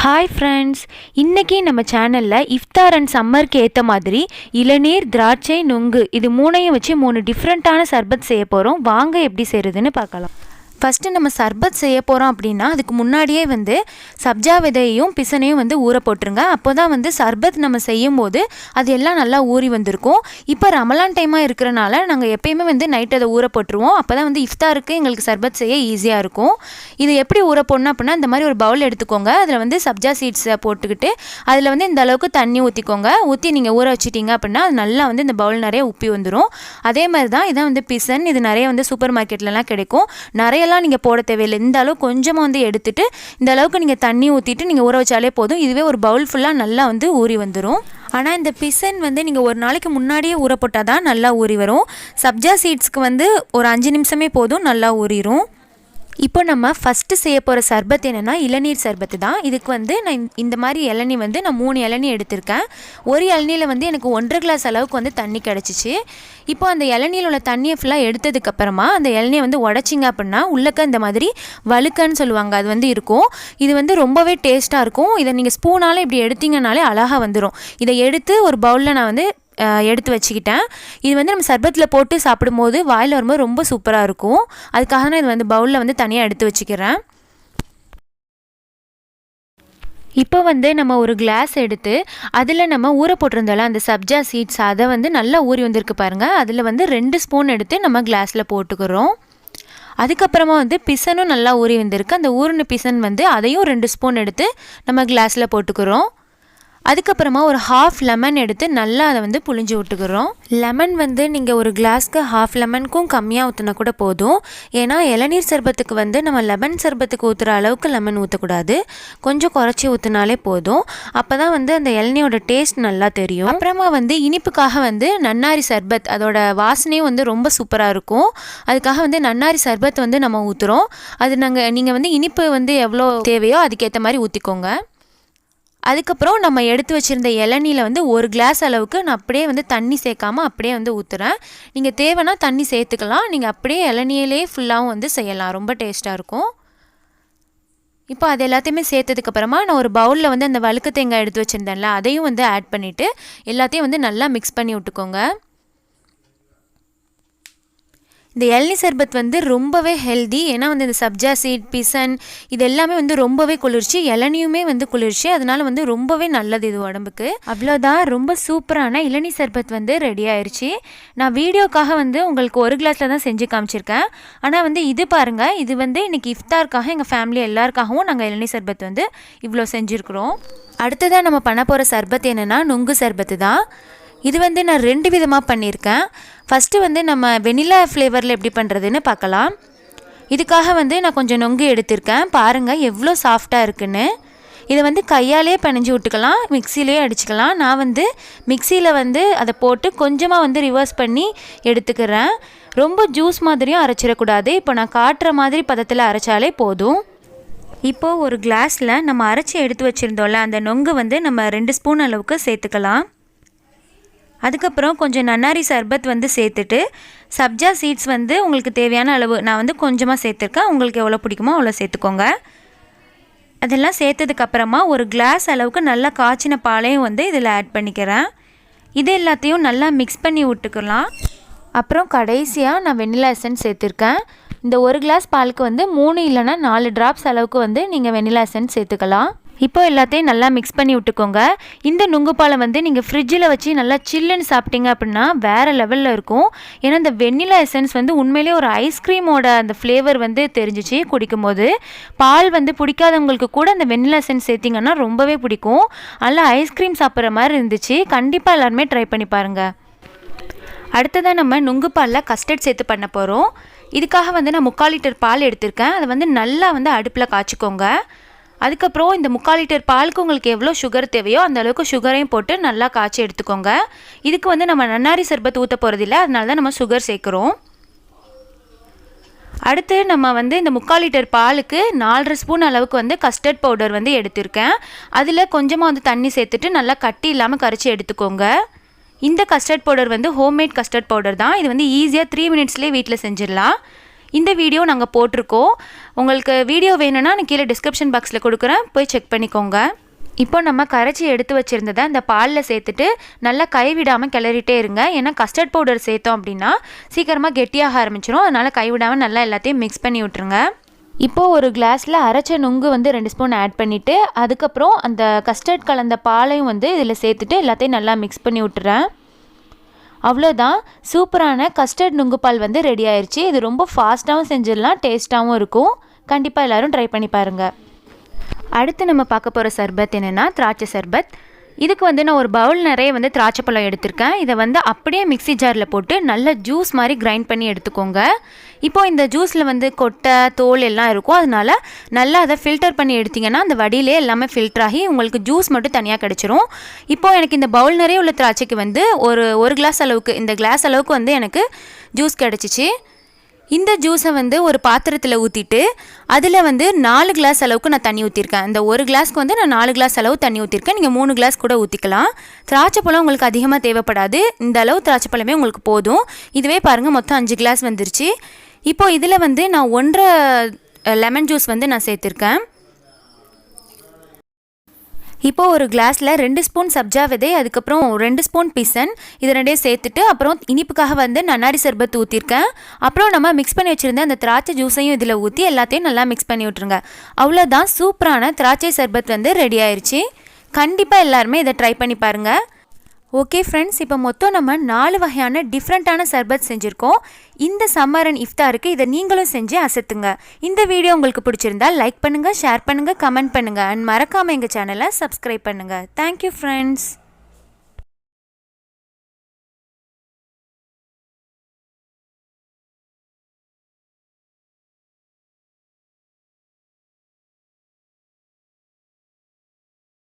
Hi friends, இன்றைக்கி நம்ம சேனலில் இஃப்தார் அண்ட் சம்மருக்கு ஏற்ற மாதிரி இளநீர், திராட்சை, நுங்கு இது மூணையும் வச்சு 3 டிஃப்ரெண்ட்டான சர்பத் செய்ய போகிறோம். வாங்க எப்படி செய்கிறதுன்னு பார்க்கலாம். ஃபஸ்ட்டு நம்ம சர்பத் செய்ய போகிறோம் அப்படின்னா அதுக்கு முன்னாடியே சப்ஜா விதையையும் பிசனையும் ஊற போட்டுருங்க. அப்போ தான் சர்பத் நம்ம செய்யும் போது அது எல்லாம் நல்லா ஊறி வந்திருக்கும். இப்போ ரமலான் டைமாக இருக்கிறனால நாங்கள் எப்பயுமே நைட் அதை ஊற போட்டுருவோம். அப்போ தான் இஃப்தாருக்கு எங்களுக்கு சர்பத் செய்ய ஈஸியாக இருக்கும். இது எப்படி ஊற போடணும் அப்படின்னா இந்த மாதிரி ஒரு பவுல் எடுத்துக்கோங்க. அதில் சப்ஜா சீட்ஸை போட்டுக்கிட்டு அதில் இந்த அளவுக்கு தண்ணி ஊற்றிக்கோங்க. ஊற்றி நீங்கள் ஊற வச்சிட்டிங்க அப்படின்னா அது நல்லா இந்த பவுல் நிறைய உப்பி வந்துடும். அதே மாதிரி தான் இதான் பிசன். இது நிறைய சூப்பர் மார்க்கெட்லலாம் கிடைக்கும். நிறைய நீங்கள் போட தேவையில்லை. இந்த அளவு கொஞ்சமாக எடுத்துட்டு இந்த அளவுக்கு நீங்கள் தண்ணி ஊற்றிட்டு நீங்கள் ஊற வச்சாலே போதும். இதுவே ஒரு பவுல் ஃபுல்லாக நல்லா ஊறி வந்துடும். ஆனால் இந்த பிசன் நீங்கள் ஒரு நாளைக்கு முன்னாடியே ஊற போட்டால் தான் நல்லா ஊறி வரும். சப்ஜா சீட்ஸ்க்கு ஒரு 5 நிமிஷமே போதும், நல்லா ஊறிடும். இப்போ நம்ம ஃபஸ்ட்டு செய்ய போகிற சர்பத் என்னென்னா இளநீர் சர்பத்து தான். இதுக்கு நான் இந்த மாதிரி இளநீ நான் 3 இளநீ எடுத்திருக்கேன். ஒரு இளநீயில் எனக்கு 1.5 கிளாஸ் அளவுக்கு தண்ணி கிடச்சிச்சு. இப்போ அந்த இளநீயில் உள்ள தண்ணியை ஃபுல்லாக எடுத்ததுக்கப்புறமா அந்த இளநியை உடச்சிங்க அப்படின்னா உள்ளக்க இந்த மாதிரி வழுக்கன்னு சொல்லுவாங்க, அது இருக்கும். இது ரொம்பவே டேஸ்ட்டாக இருக்கும். இதை நீங்கள் ஸ்பூனால் இப்படி எடுத்தீங்கனாலே அழகாக வந்துடும். இதை எடுத்து ஒரு பவுலில் நான் எடுத்து வச்சுக்கிட்டேன். இது நம்ம சர்பத்தில் போட்டு சாப்பிடும்போது வாயில் வரும்போது ரொம்ப சூப்பராக இருக்கும். அதுக்காக நான் இது பவுலில் தனியாக எடுத்து வச்சுக்கிறேன். இப்போ நம்ம ஒரு கிளாஸ் எடுத்து அதில் நம்ம ஊற போட்டிருந்தோம்ல அந்த சப்ஜா சீட்ஸ் அதை நல்லா ஊறி வந்திருக்கு பாருங்கள். அதில் 2 ஸ்பூன் எடுத்து நம்ம கிளாஸில் போட்டுக்கிறோம். அதுக்கப்புறமா பிசனும் நல்லா ஊறி வந்திருக்கு. அந்த ஊறின பிசன் அதையும் 2 ஸ்பூன் எடுத்து நம்ம கிளாஸில் போட்டுக்கிறோம். அதுக்கப்புறமா ஒரு ஹாஃப் லெமன் எடுத்து நல்லா அதை புழிஞ்சு விட்டுக்கிறோம். லெமன் நீங்கள் ஒரு கிளாஸ்க்கு ஹாஃப் லெமனுக்கும் கம்மியாக ஊற்றினா கூட போதும். ஏன்னா இளநீர் சர்பத்துக்கு நம்ம லெமன் சர்பத்துக்கு ஊற்றுற அளவுக்கு லெமன் ஊற்றக்கூடாது. கொஞ்சம் குறைச்சி ஊற்றினாலே போதும். அப்போ தான் அந்த இளநியோட டேஸ்ட் நல்லா தெரியும். அப்புறமா இனிப்புக்காக நன்னாரி சர்பத், அதோட வாசனையும் ரொம்ப சூப்பராக இருக்கும். அதுக்காக நன்னாரி சர்பத் நம்ம ஊற்றுறோம். அது நீங்கள் இனிப்பு எவ்வளோ தேவையோ அதுக்கேற்ற மாதிரி ஊற்றிக்கோங்க. அதுக்கப்புறம் நம்ம எடுத்து வச்சுருந்த இளநியில் 1 கிளாஸ் அளவுக்கு நான் அப்படியே தண்ணி சேர்க்காமல் அப்படியே ஊற்றுறேன். நீங்கள் தேவைன்னா தண்ணி சேர்த்துக்கலாம். நீங்கள் அப்படியே இளநியிலே ஃபுல்லாகவும் செய்யலாம். ரொம்ப டேஸ்ட்டாக இருக்கும். இப்போ அது எல்லாத்தையுமே சேர்த்ததுக்கப்புறமா நான் ஒரு பவுலில் அந்த வழுக்கு தேங்காய் எடுத்து வச்சுருந்தேன்ல அதையும் ஆட் பண்ணிவிட்டு எல்லாத்தையும் நல்லா மிக்ஸ் பண்ணி விட்டுக்கோங்க. இந்த இளநீ சர்பத் ரொம்பவே ஹெல்தி. ஏன்னா இந்த சப்ஜா சீட், பிசன் இது எல்லாமே ரொம்பவே குளிர்ச்சி. இளநியுமே குளிர்ச்சி. அதனால ரொம்பவே நல்லது இது உடம்புக்கு. அவ்வளோதான், ரொம்ப சூப்பரான இளநீ சர்பத் ரெடி ஆயிடுச்சு. நான் வீடியோக்காக உங்களுக்கு 1 கிளாஸில் தான் செஞ்சு காமிச்சிருக்கேன். ஆனால் இது பாருங்கள், இது இன்றைக்கி இஃப்தாருக்காக எங்கள் ஃபேமிலி எல்லாருக்காகவும் நாங்கள் இளநீ சர்பத் இவ்வளோ செஞ்சுருக்குறோம். அடுத்ததாக நம்ம பண்ண போகிற சர்பத் என்னென்னா நுங்கு சர்பத்து தான். இது நான் 2 விதமாக பண்ணியிருக்கேன். ஃபஸ்ட்டு நம்ம வெனிலா ஃப்ளேவரில் எப்படி பண்ணுறதுன்னு பார்க்கலாம். இதுக்காக நான் கொஞ்சம் நொங்கு எடுத்திருக்கேன். பாருங்கள் எவ்வளோ சாஃப்டாக இருக்குன்னு. இதை கையாலே பிணைஞ்சு விட்டுக்கலாம், மிக்சிலே அடிச்சுக்கலாம். நான் மிக்சியில் அதை போட்டு கொஞ்சமாக ரிவர்ஸ் பண்ணி எடுத்துக்கிறேன். ரொம்ப ஜூஸ் மாதிரியும் அரைச்சிடக்கூடாது. இப்போ நான் காட்டுற மாதிரி பதத்தில் அரைச்சாலே போதும். இப்போது ஒரு கிளாஸில் நம்ம அரைச்சி எடுத்து வச்சுருந்தோம்ல அந்த நொங்கு நம்ம 2 ஸ்பூன் அளவுக்கு சேர்த்துக்கலாம். அதுக்கப்புறம் கொஞ்சம் நன்னாரி சர்பத் சேர்த்துட்டு சப்ஜா சீட்ஸ் உங்களுக்கு தேவையான அளவு நான் கொஞ்சமாக சேர்த்துருக்கேன். உங்களுக்கு எவ்வளோ பிடிக்குமோ அவ்வளோ சேர்த்துக்கோங்க. அதெல்லாம் சேர்த்ததுக்கப்புறமா ஒரு கிளாஸ் அளவுக்கு நல்லா காய்ச்சின பாலையும் இதில் ஆட் பண்ணிக்கிறேன். இது எல்லாத்தையும் நல்லா மிக்ஸ் பண்ணி விட்டுக்கலாம். அப்புறம் கடைசியாக நான் வெண்ணிலா எசன்ஸ் சேர்த்துருக்கேன். இந்த ஒரு கிளாஸ் பாலுக்கு 3 இல்லைனா 4 ட்ராப்ஸ் அளவுக்கு நீங்கள் வெண்ணிலா எசன்ஸ் சேர்த்துக்கலாம். இப்போ எல்லாத்தையும் நல்லா மிக்ஸ் பண்ணி விட்டுக்கோங்க. இந்த நுங்கு பாலை நீங்கள் ஃப்ரிட்ஜில் வச்சு நல்லா சில்லுன்னு சாப்பிட்டீங்க அப்படின்னா வேறு லெவலில் இருக்கும். ஏன்னா இந்த வெண்ணிலா எசன்ஸ் உண்மையிலே ஒரு ஐஸ்கிரீமோட அந்த ஃப்ளேவர் தெரிஞ்சிச்சு குடிக்கும்போது. பால் பிடிக்காதவங்களுக்கு கூட அந்த வெண்ணிலா எசன்ஸ் சேர்த்திங்கன்னா ரொம்பவே பிடிக்கும். நல்லா ஐஸ்கிரீம் சாப்பிட்ற மாதிரி இருந்துச்சு. கண்டிப்பாக எல்லாருமே ட்ரை பண்ணி பாருங்கள். அடுத்ததாக நம்ம நுங்கு பாலில் கஸ்டர்ட் சேர்த்து பண்ண போகிறோம். இதுக்காக நான் 3/4 லிட்டர் பால் எடுத்திருக்கேன். அதை நல்லா அடுப்பில் காய்ச்சிக்கோங்க. அதுக்கப்புறம் இந்த 3/4 லிட்டர் பாலுக்கு உங்களுக்கு எவ்வளோ சுகர் தேவையோ அந்த அளவுக்கு சுகரையும் போட்டு நல்லா காய்ச்சி எடுத்துக்கோங்க. இதுக்கு நம்ம நன்னாரி சர்பத் ஊற்ற போகிறதில்ல, அதனால தான் நம்ம சுகர் சேர்க்குறோம். அடுத்து நம்ம இந்த 3/4 லிட்டர் பாலுக்கு 4.5 ஸ்பூன் அளவுக்கு கஸ்டர்ட் பவுடர் எடுத்திருக்கேன். அதில் கொஞ்சமாக தண்ணி சேர்த்துட்டு நல்லா கட்டி இல்லாமல் கரைச்சி எடுத்துக்கோங்க. இந்த custard powder homemade custard powder தான். இது ஈஸியாக 3 மினிட்ஸ்லேயே வீட்டில் செஞ்சிடலாம். இந்த வீடியோ நாங்கள் போட்டிருக்கோம். உங்களுக்கு வீடியோ வேணும்னா நான் கீழே டிஸ்கிரிப்ஷன் பாக்ஸில் கொடுக்குறேன், போய் செக் பண்ணிக்கோங்க. இப்போ நம்ம கரைச்சி எடுத்து வச்சுருந்ததை அந்த பாலில் சேர்த்துட்டு நல்லா கைவிடாமல் கிளறிட்டே இருங்க. ஏன்னா கஸ்டர்ட் பவுடர் சேர்த்தோம் அப்படின்னா சீக்கிரமாக கெட்டியாக ஆரம்பிச்சிடும். அதனால் கைவிடாமல் நல்லா எல்லாத்தையும் மிக்ஸ் பண்ணி விட்டுருங்க. இப்போது ஒரு கிளாஸில் அரைச்ச நுங்கு வந்து 2 ஸ்பூன் ஆட் பண்ணிவிட்டு அதுக்கப்புறம் அந்த கஸ்டர்ட் கலந்த பாலையும் வந்து இதில் சேர்த்துட்டு எல்லாத்தையும் நல்லா மிக்ஸ் பண்ணி விட்டுறேன். அவ்வளோதான், சூப்பரான கஸ்டர்ட் நுங்கு பால் வந்து ரெடி ஆயிடுச்சு. இது ரொம்ப ஃபாஸ்ட்டாகவும் செஞ்சிடலாம், டேஸ்ட்டாகவும் இருக்கும். கண்டிப்பாக எல்லோரும் ட்ரை பண்ணி பாருங்கள். அடுத்து நம்ம பார்க்க போகிற சர்பத் என்னென்னா திராட்சை சர்பத். இதுக்கு வந்து நான் ஒரு பவுல் நிறைய வந்து திராட்சை பழம் எடுத்திருக்கேன். இதை வந்து அப்படியே மிக்ஸி ஜாரில் போட்டு நல்ல ஜூஸ் மாதிரி கிரைண்ட் பண்ணி எடுத்துக்கோங்க. இப்போது இந்த ஜூஸில் வந்து கொட்டை தோல் எல்லாம் இருக்கும், அதனால நல்லா அதை ஃபில்டர் பண்ணி எடுத்திங்கன்னா அந்த வடியிலே எல்லாமே ஃபில்டர் ஆகி உங்களுக்கு ஜூஸ் மட்டும் தனியாக கிடச்சிரும். இப்போது எனக்கு இந்த பவுல் நிறைய உள்ள திராட்சைக்கு வந்து ஒரு கிளாஸ் அளவுக்கு, இந்த கிளாஸ் அளவுக்கு வந்து எனக்கு ஜூஸ் கிடச்சிச்சு. இந்த ஜூஸை வந்து ஒரு பாத்திரத்தில் ஊற்றிட்டு அதில் வந்து 4 கிளாஸ் அளவுக்கு நான் தண்ணி ஊற்றிருக்கேன். இந்த ஒரு கிளாஸ்க்கு வந்து நான் 4 கிளாஸ் அளவு தண்ணி ஊற்றிருக்கேன். நீங்கள் 3 கிளாஸ் கூட ஊற்றிக்கலாம். திராட்சை பழம் உங்களுக்கு அதிகமாக தேவைப்படாது, இந்த அளவு திராட்சை பழமே உங்களுக்கு போதும். இதுவே பாருங்கள் மொத்தம் 5 கிளாஸ் வந்துருச்சு. இப்போது இதில் வந்து நான் 1.5 லெமன் ஜூஸ் வந்து நான் சேர்த்துருக்கேன். இப்போது ஒரு கிளாஸில் 2 ஸ்பூன் சப்ஜா விதை, அதுக்கப்புறம் 2 ஸ்பூன் பிசன், இது ரெண்டையும் சேர்த்துட்டு அப்புறம் இனிப்புக்காக வந்து நன்னாரி சர்பத் ஊற்றிருக்கேன். அப்புறம் நம்ம மிக்ஸ் பண்ணி வச்சுருந்த அந்த திராட்சை ஜூஸையும் இதில் ஊற்றி எல்லாத்தையும் நல்லா மிக்ஸ் பண்ணி விட்ருங்க. அவ்வளோதான், சூப்பரான திராட்சை சர்பத் வந்து ரெடி ஆயிடுச்சு. கண்டிப்பாக எல்லாருமே இதை ட்ரை பண்ணி பாருங்கள். ஓகே ஃப்ரெண்ட்ஸ், இப்போ மொத்தம் நம்ம 4 வகையான டிஃப்ரெண்ட்டான சர்பத் செஞ்சுருக்கோம். இந்த சம்மர் அண்ட் இஃப்தாருக்கு இதை நீங்களும் செஞ்சு அசத்துங்க. இந்த வீடியோ உங்களுக்கு பிடிச்சிருந்தா லைக் பண்ணுங்கள், ஷேர் பண்ணுங்கள், கமெண்ட் பண்ணுங்கள் அண்ட் மறக்காமல் எங்கள் சேனலை சப்ஸ்கிரைப் பண்ணுங்கள். Thank you friends.